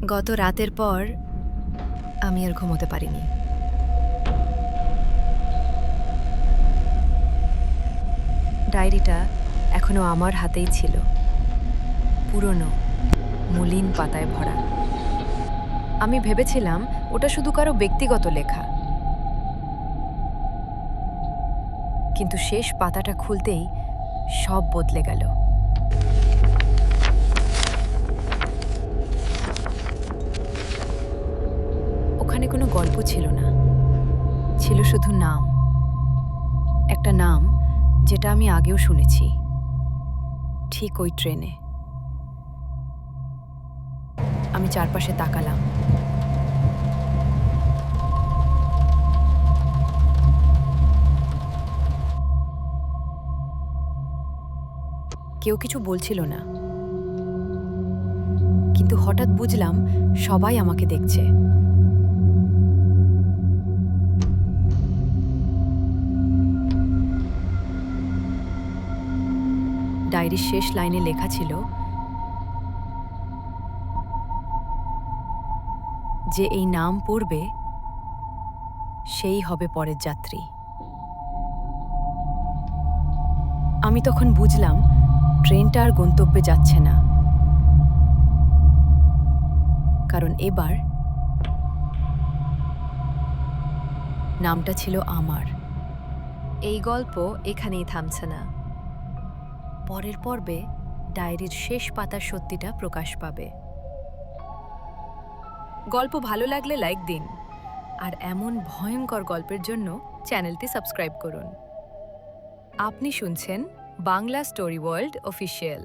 গত রাতের পর আমি আর ঘুমোতে পারিনি। ডায়েরিটা এখনো আমার হাতেই ছিল, পুরনো, মলিন পাতায় ভরা। আমি ভেবেছিলাম ওটা শুধু কারো ব্যক্তিগত লেখা, কিন্তু শেষ পাতাটা খুলতেই সব বদলে গেল। ওখানে কোনো গল্প ছিল না, ছিল শুধু নাম। একটা নাম যেটা আমি আগেও শুনেছি, ঠিক ওই ট্রেনে। আমি চারপাশে তাকালাম। কেউ কিছু বলছিল না, কিন্তু হঠাৎ বুঝলাম সবাই আমাকে দেখছে। ডায়েরির শেষ লাইনে লেখা ছিল যে এই নাম পড়বে সেই হবে পরের যাত্রী। আমি তখন বুঝলাম ট্রেনটা আর গন্তব্যে যাচ্ছে না, কারণ এবার নামটা ছিল আমার। এই গল্প এখানেই থামছে না। পরের পর্বে ডায়েরির শেষ পাতার সত্যিটা প্রকাশ পাবে। গল্প ভালো লাগলে লাইক দিন, আর এমন ভয়ঙ্কর গল্পের জন্য চ্যানেলটি সাবস্ক্রাইব করুন। আপনি শুনছেন বাংলা স্টোরি ওয়ার্ল্ড অফিসিয়াল।